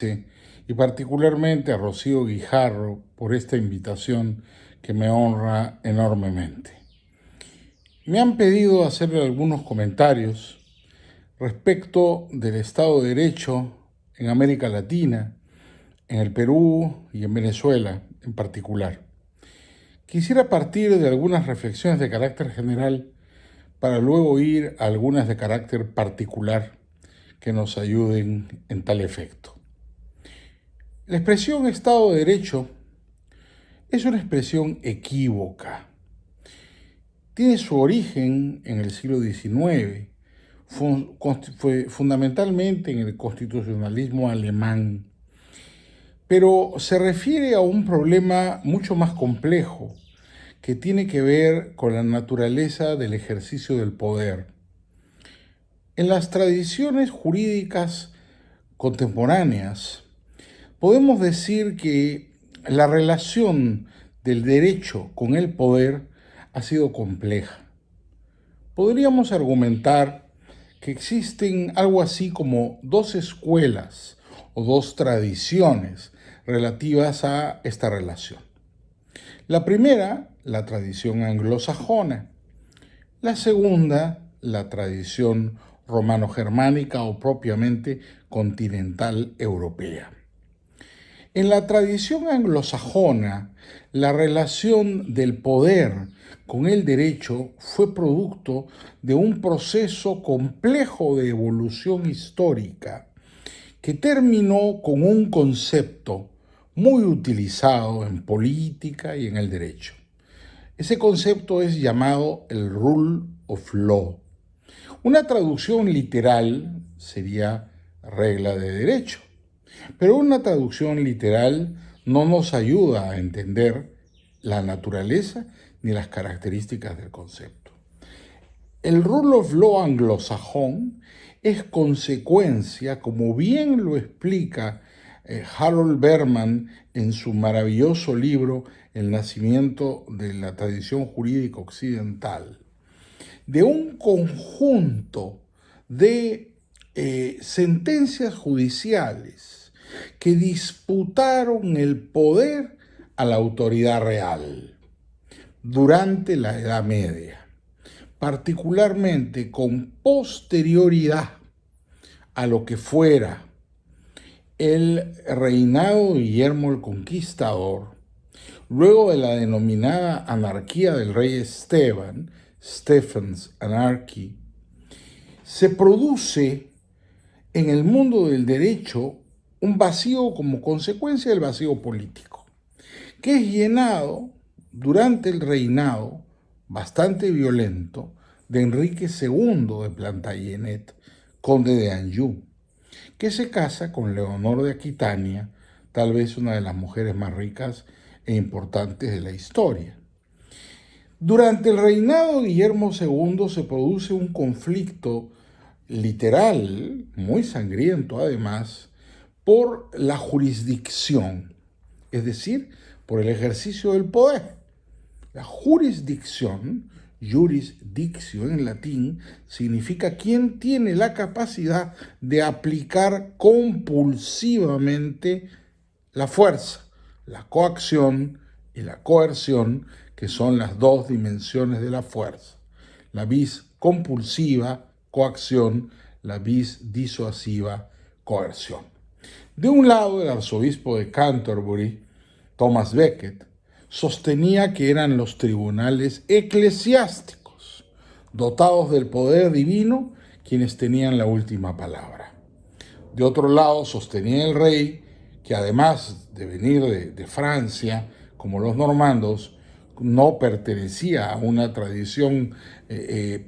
y particularmente a Rocío Guijarro por esta invitación que me honra enormemente. Me han pedido hacerle algunos comentarios respecto del Estado de Derecho en América Latina, en el Perú y en Venezuela en particular. Quisiera partir de algunas reflexiones de carácter general para luego ir a algunas de carácter particular que nos ayuden en tal efecto. La expresión Estado de Derecho es una expresión equívoca. Tiene su origen en el siglo XIX, fue fundamentalmente en el constitucionalismo alemán, pero se refiere a un problema mucho más complejo que tiene que ver con la naturaleza del ejercicio del poder. En las tradiciones jurídicas contemporáneas, podemos decir que la relación del derecho con el poder ha sido compleja. Podríamos argumentar que existen algo así como dos escuelas o dos tradiciones relativas a esta relación. La primera, la tradición anglosajona. La segunda, la tradición romano-germánica o propiamente continental europea. En la tradición anglosajona, la relación del poder con el derecho fue producto de un proceso complejo de evolución histórica que terminó con un concepto muy utilizado en política y en el derecho. Ese concepto es llamado el Rule of Law. Una traducción literal sería regla de derecho. Pero una traducción literal no nos ayuda a entender la naturaleza ni las características del concepto. El Rule of Law anglosajón es consecuencia, como bien lo explica Harold Berman en su maravilloso libro El nacimiento de la tradición jurídica occidental, de un conjunto de sentencias judiciales que disputaron el poder a la autoridad real durante la Edad Media, particularmente con posterioridad a lo que fuera el reinado de Guillermo el Conquistador, luego de la denominada anarquía del rey Esteban, Stephen's Anarchy, se produce en el mundo del derecho un vacío como consecuencia del vacío político, que es llenado durante el reinado bastante violento de Enrique II de Plantagenet, conde de Anjou, que se casa con Leonor de Aquitania, tal vez una de las mujeres más ricas e importantes de la historia. Durante el reinado de Guillermo II se produce un conflicto literal, muy sangriento además, por la jurisdicción, es decir, por el ejercicio del poder. La jurisdicción, jurisdictio en latín, significa quien tiene la capacidad de aplicar compulsivamente la fuerza, la coacción y la coerción, que son las dos dimensiones de la fuerza. La vis compulsiva, coacción, la vis disuasiva, coerción. De un lado, el arzobispo de Canterbury, Thomas Becket, sostenía que eran los tribunales eclesiásticos, dotados del poder divino, quienes tenían la última palabra. De otro lado, sostenía el rey que además de venir de Francia, como los normandos, no pertenecía a una tradición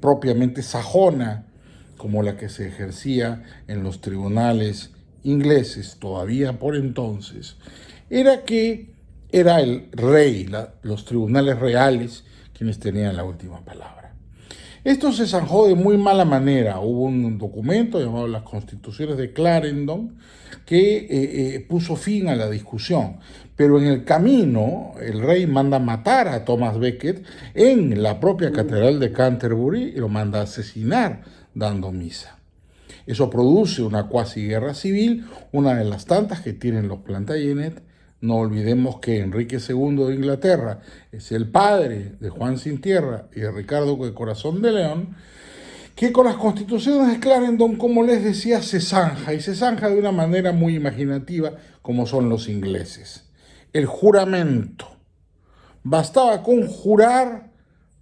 propiamente sajona, como la que se ejercía en los tribunales ingleses todavía por entonces, era que era el rey, los tribunales reales, quienes tenían la última palabra. Esto se zanjó de muy mala manera. Hubo un documento llamado las Constituciones de Clarendon que puso fin a la discusión. Pero en el camino, el rey manda matar a Thomas Becket en la propia Catedral de Canterbury y lo manda a asesinar dando misa. Eso produce una cuasi guerra civil, una de las tantas que tienen los Plantagenet. No olvidemos que Enrique II de Inglaterra es el padre de Juan Sin Tierra y de Ricardo de Corazón de León, que con las constituciones de Clarendon, como les decía, se zanja, y se zanja de una manera muy imaginativa, como son los ingleses. El juramento. Bastaba con jurar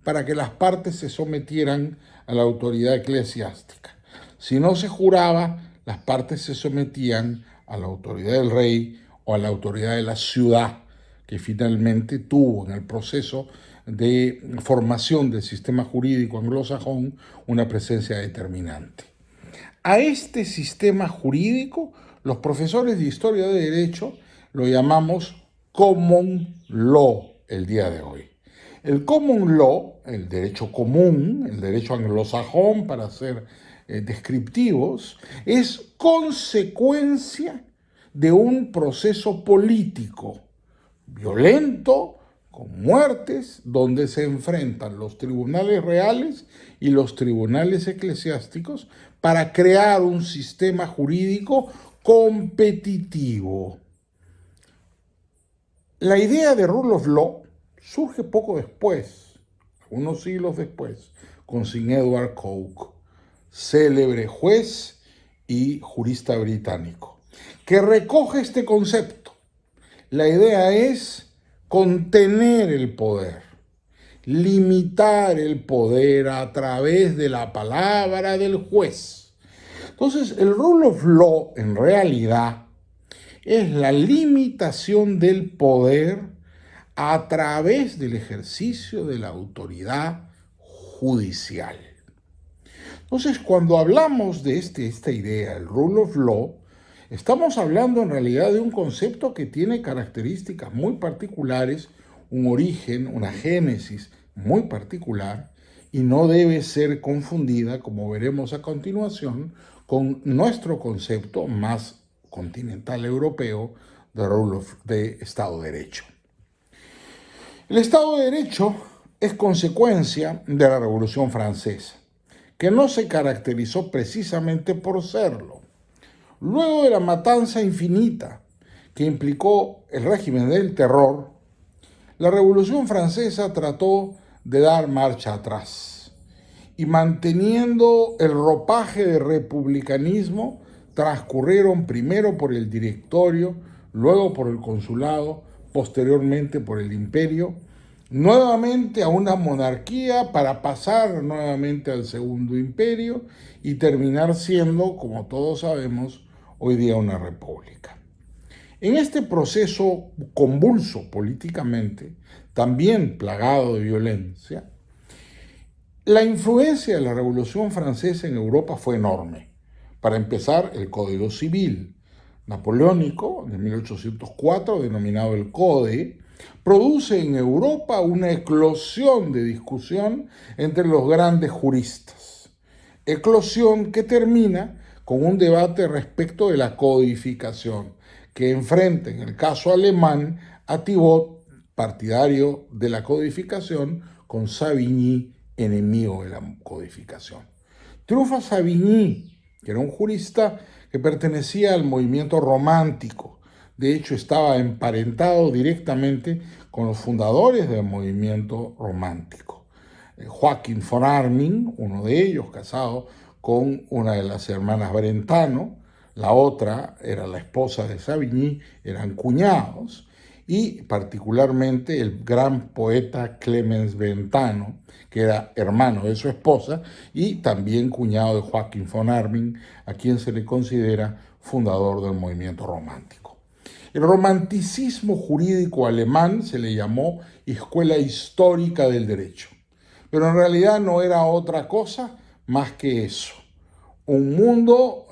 para que las partes se sometieran a la autoridad eclesiástica. Si no se juraba, las partes se sometían a la autoridad del rey o a la autoridad de la ciudad, que finalmente tuvo en el proceso de formación del sistema jurídico anglosajón una presencia determinante. A este sistema jurídico, los profesores de historia de derecho lo llamamos common law el día de hoy. El common law, el derecho común, el derecho anglosajón para ser descriptivos, es consecuencia de un proceso político violento, con muertes, donde se enfrentan los tribunales reales y los tribunales eclesiásticos para crear un sistema jurídico competitivo. La idea de rule of law surge poco después, unos siglos después, con Sir Edward Coke, célebre juez y jurista británico, que recoge este concepto. La idea es contener el poder, limitar el poder a través de la palabra del juez. Entonces, el rule of law en realidad es la limitación del poder a través del ejercicio de la autoridad judicial. Entonces, cuando hablamos de esta idea, el rule of law, estamos hablando en realidad de un concepto que tiene características muy particulares, un origen, una génesis muy particular, y no debe ser confundida, como veremos a continuación, con nuestro concepto más continental europeo de Estado de Derecho. El Estado de Derecho es consecuencia de la Revolución Francesa, que no se caracterizó precisamente por serlo. Luego de la matanza infinita que implicó el régimen del terror, la Revolución Francesa trató de dar marcha atrás y, manteniendo el ropaje de republicanismo, transcurrieron primero por el directorio, luego por el consulado, posteriormente por el imperio, nuevamente a una monarquía para pasar nuevamente al segundo imperio y terminar siendo, como todos sabemos, hoy día una república. En este proceso convulso políticamente, también plagado de violencia, la influencia de la Revolución Francesa en Europa fue enorme. Para empezar, el Código Civil napoleónico de 1804, denominado el Code, produce en Europa una eclosión de discusión entre los grandes juristas. Eclosión que termina con un debate respecto de la codificación, que enfrenta en el caso alemán a Thibaut, partidario de la codificación, con Savigny, enemigo de la codificación. Triunfa Savigny, que era un jurista que pertenecía al movimiento romántico. De hecho, estaba emparentado directamente con los fundadores del movimiento romántico. Joaquín von Arnim, uno de ellos, casado con una de las hermanas Brentano, la otra era la esposa de Savigny, eran cuñados, y particularmente el gran poeta Clemens Brentano, que era hermano de su esposa y también cuñado de Joaquín von Arnim, a quien se le considera fundador del movimiento romántico. El romanticismo jurídico alemán se le llamó escuela histórica del derecho, pero en realidad no era otra cosa más que eso. Un mundo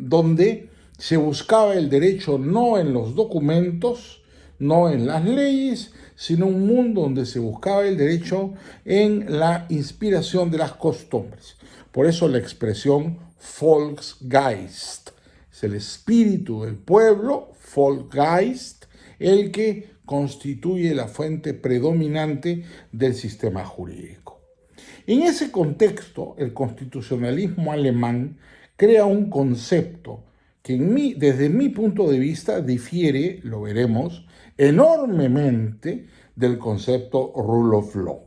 donde se buscaba el derecho no en los documentos, no en las leyes, sino un mundo donde se buscaba el derecho en la inspiración de las costumbres. Por eso la expresión Volksgeist, es el espíritu del pueblo, Volksgeist, el que constituye la fuente predominante del sistema jurídico. En ese contexto, el constitucionalismo alemán crea un concepto que desde mi punto de vista difiere, lo veremos, enormemente del concepto rule of law.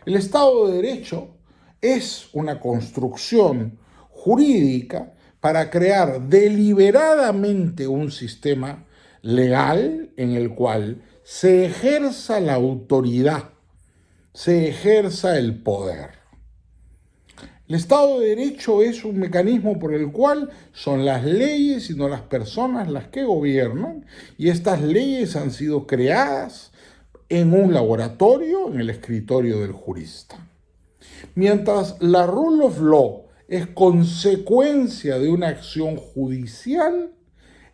El Estado de Derecho es una construcción jurídica para crear deliberadamente un sistema legal en el cual se ejerza la autoridad, se ejerza el poder. El Estado de Derecho es un mecanismo por el cual son las leyes y no las personas las que gobiernan, y estas leyes han sido creadas en un laboratorio, en el escritorio del jurista. Mientras la rule of law es consecuencia de una acción judicial,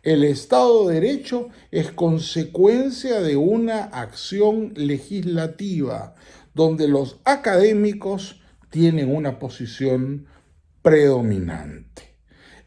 el Estado de Derecho es consecuencia de una acción legislativa, donde los académicos tienen una posición predominante.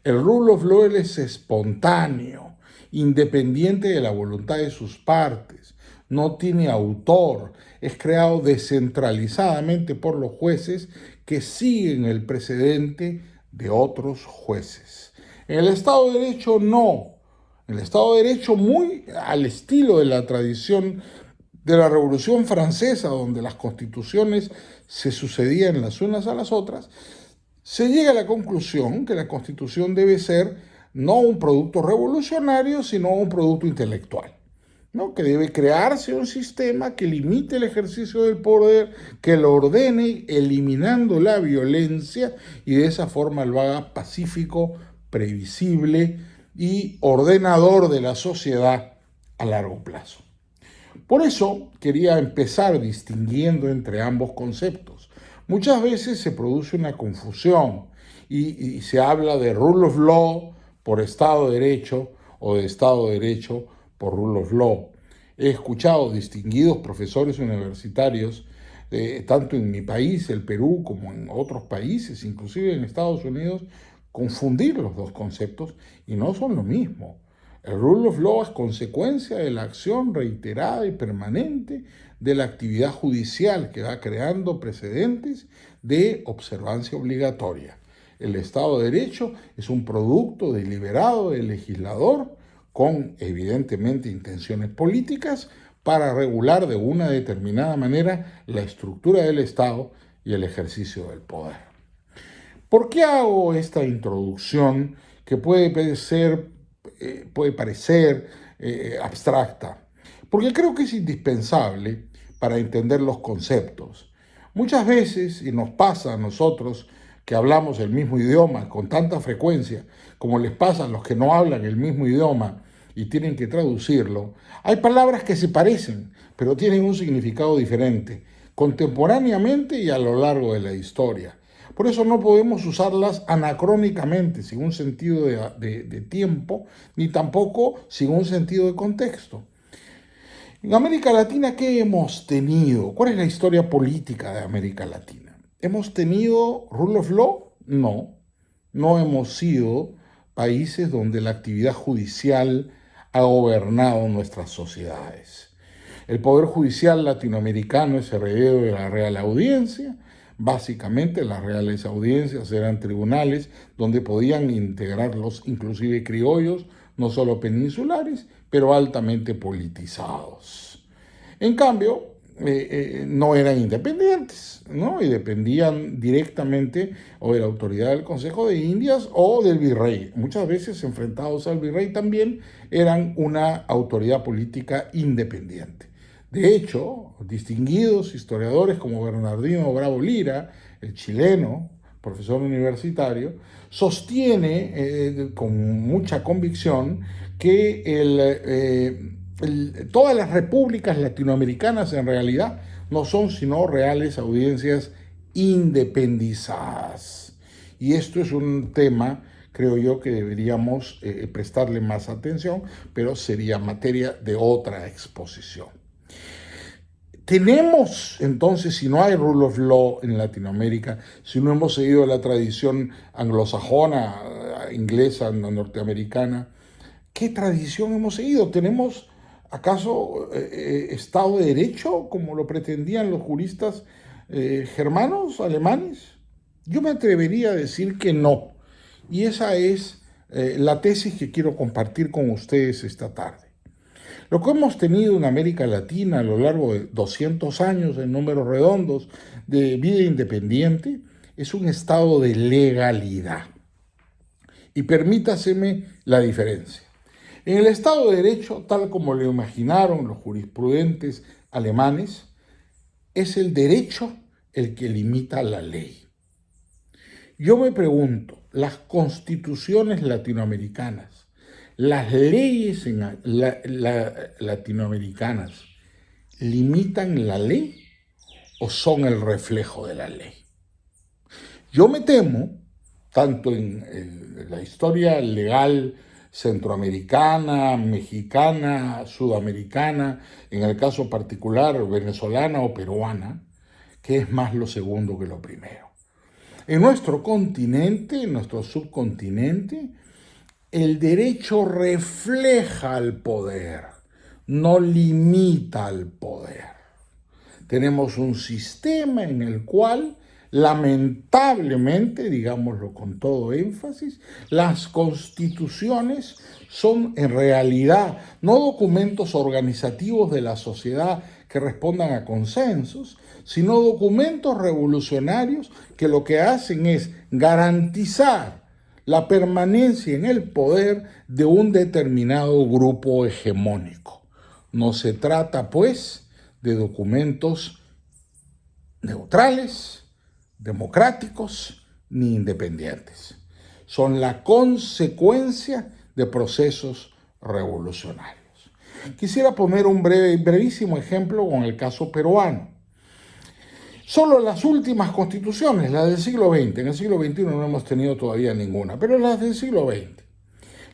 El rule of law es espontáneo, independiente de la voluntad de sus partes, no tiene autor, es creado descentralizadamente por los jueces que siguen el precedente de otros jueces. En el Estado de Derecho no. En el Estado de Derecho, muy al estilo de la tradición de la Revolución Francesa, donde las constituciones se sucedían las unas a las otras, se llega a la conclusión que la Constitución debe ser no un producto revolucionario, sino un producto intelectual, ¿no? Que debe crearse un sistema que limite el ejercicio del poder, que lo ordene eliminando la violencia y de esa forma lo haga pacífico, previsible y ordenador de la sociedad a largo plazo. Por eso quería empezar distinguiendo entre ambos conceptos. Muchas veces se produce una confusión y se habla de rule of law por Estado de Derecho o de Estado de Derecho por rule of law. He escuchado distinguidos profesores universitarios, tanto en mi país, el Perú, como en otros países, inclusive en Estados Unidos, confundir los dos conceptos y no son lo mismo. El rule of law es consecuencia de la acción reiterada y permanente de la actividad judicial que va creando precedentes de observancia obligatoria. El Estado de Derecho es un producto deliberado del legislador con evidentemente intenciones políticas para regular de una determinada manera la estructura del Estado y el ejercicio del poder. ¿Por qué hago esta introducción que puede parecer abstracta? Porque creo que es indispensable para entender los conceptos. Muchas veces, y nos pasa a nosotros que hablamos el mismo idioma con tanta frecuencia, como les pasa a los que no hablan el mismo idioma y tienen que traducirlo, hay palabras que se parecen, pero tienen un significado diferente, contemporáneamente y a lo largo de la historia. Por eso no podemos usarlas anacrónicamente, sin un sentido de tiempo, ni tampoco sin un sentido de contexto. En América Latina, ¿qué hemos tenido? ¿Cuál es la historia política de América Latina? ¿Hemos tenido rule of law? No. No hemos sido países donde la actividad judicial ha gobernado nuestras sociedades. El Poder Judicial latinoamericano es heredero de la Real Audiencia. Básicamente las reales audiencias eran tribunales donde podían integrarlos inclusive criollos, no solo peninsulares, pero altamente politizados. En cambio, no eran independientes, ¿no? Y dependían directamente o de la autoridad del Consejo de Indias o del virrey. Muchas veces enfrentados al virrey también eran una autoridad política independiente. De hecho, distinguidos historiadores como Bernardino Bravo Lira, el chileno, profesor universitario, sostiene con mucha convicción que todas las repúblicas latinoamericanas en realidad no son sino reales audiencias independizadas. Y esto es un tema, creo yo, que deberíamos prestarle más atención, pero sería materia de otra exposición. Tenemos, entonces, si no hay rule of law en Latinoamérica, si no hemos seguido la tradición anglosajona, inglesa, norteamericana, ¿qué tradición hemos seguido? ¿Tenemos acaso Estado de Derecho, como lo pretendían los juristas germanos, alemanes? Yo me atrevería a decir que no, Y esa es la tesis que quiero compartir con ustedes esta tarde. Lo que hemos tenido en América Latina a lo largo de 200 años, en números redondos, de vida independiente, es un estado de legalidad. Y permítaseme la diferencia. En el Estado de Derecho, tal como lo imaginaron los jurisprudentes alemanes, es el derecho el que limita la ley. Yo me pregunto, las constituciones latinoamericanas, las leyes latinoamericanas, ¿limitan la ley o son el reflejo de la ley? Yo me temo, tanto en la historia legal centroamericana, mexicana, sudamericana, en el caso particular venezolana o peruana, que es más lo segundo que lo primero. En nuestro continente, en nuestro subcontinente, el derecho refleja al poder, no limita al poder. Tenemos un sistema en el cual, lamentablemente, digámoslo con todo énfasis, las constituciones son en realidad no documentos organizativos de la sociedad que respondan a consensos, sino documentos revolucionarios que lo que hacen es garantizar la permanencia en el poder de un determinado grupo hegemónico. No se trata, pues, de documentos neutrales, democráticos ni independientes. Son la consecuencia de procesos revolucionarios. Quisiera poner un brevísimo ejemplo con el caso peruano. Solo las últimas constituciones, las del siglo XX, en el siglo XXI no hemos tenido todavía ninguna, pero las del siglo XX.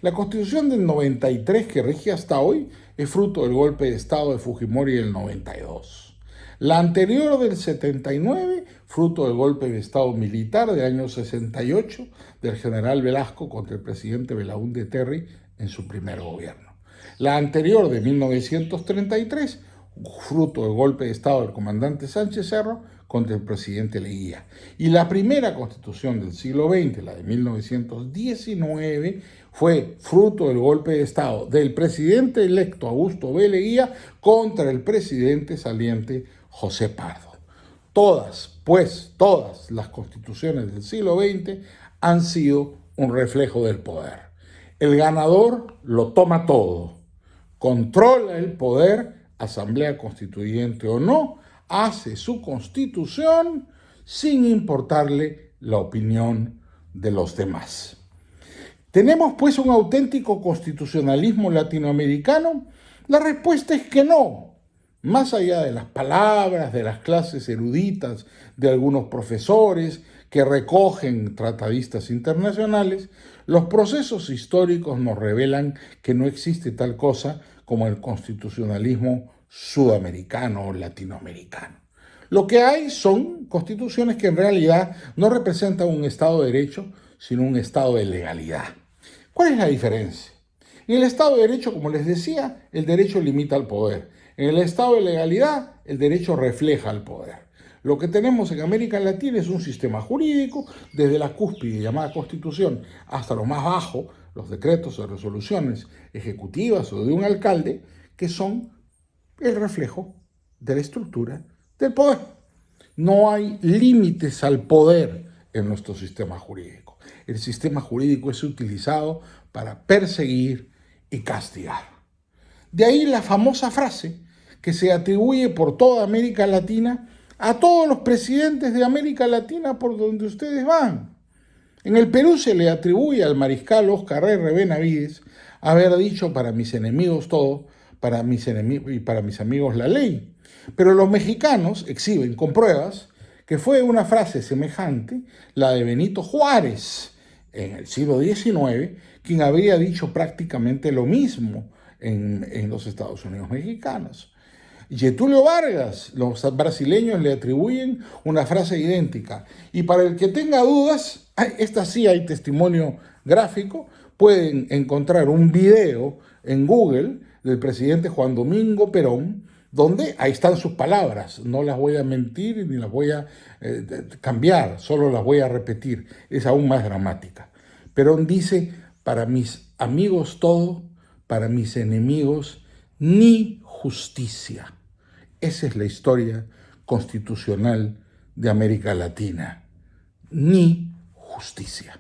La constitución del 93 que rige hasta hoy es fruto del golpe de Estado de Fujimori del 92. La anterior del 79, fruto del golpe de Estado militar del año 68 del general Velasco contra el presidente Belaúnde Terry en su primer gobierno. La anterior de 1933, fruto del golpe de Estado del comandante Sánchez Cerro contra el presidente Leguía. Y la primera constitución del siglo XX, la de 1919, fue fruto del golpe de Estado del presidente electo Augusto B. Leguía contra el presidente saliente José Pardo. Todas las constituciones del siglo XX han sido un reflejo del poder. El ganador lo toma todo, controla el poder, asamblea constituyente o no, hace su constitución sin importarle la opinión de los demás. ¿Tenemos pues un auténtico constitucionalismo latinoamericano? La respuesta es que no. Más allá de las palabras, de las clases eruditas de algunos profesores que recogen tratadistas internacionales, los procesos históricos nos revelan que no existe tal cosa como el constitucionalismo sudamericano o latinoamericano. Lo que hay son constituciones que en realidad no representan un Estado de Derecho, sino un Estado de legalidad. ¿Cuál es la diferencia? En el Estado de Derecho, como les decía, el derecho limita al poder. En el Estado de legalidad, el derecho refleja al poder. Lo que tenemos en América Latina es un sistema jurídico, desde la cúspide llamada Constitución hasta lo más bajo, los decretos o resoluciones ejecutivas o de un alcalde, que son el reflejo de la estructura del poder. No hay límites al poder en nuestro sistema jurídico. El sistema jurídico es utilizado para perseguir y castigar. De ahí la famosa frase que se atribuye por toda América Latina a todos los presidentes de América Latina por donde ustedes van. En el Perú se le atribuye al mariscal Óscar R. Benavides haber dicho: para mis enemigos todo, para mis enemigos y para mis amigos la ley. Pero los mexicanos exhiben con pruebas que fue una frase semejante la de Benito Juárez en el siglo XIX, quien habría dicho prácticamente lo mismo en los Estados Unidos mexicanos. Getúlio Vargas, los brasileños le atribuyen una frase idéntica. Y para el que tenga dudas, esta sí hay testimonio gráfico, pueden encontrar un video en Google del presidente Juan Domingo Perón, donde ahí están sus palabras. No las voy a mentir ni las voy a cambiar, solo las voy a repetir. Es aún más dramática. Perón dice, para mis amigos todo, para mis enemigos ni justicia. Esa es la historia constitucional de América Latina. Ni justicia.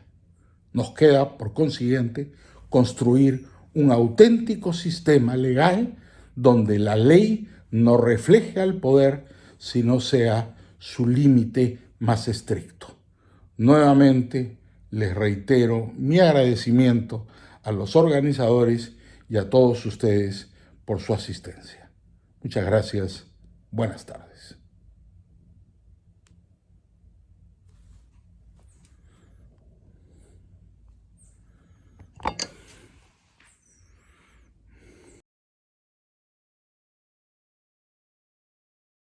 Nos queda, por consiguiente, construir un auténtico sistema legal donde la ley no refleje al poder, sino sea su límite más estricto. Nuevamente, les reitero mi agradecimiento a los organizadores y a todos ustedes por su asistencia. Muchas gracias. Buenas tardes.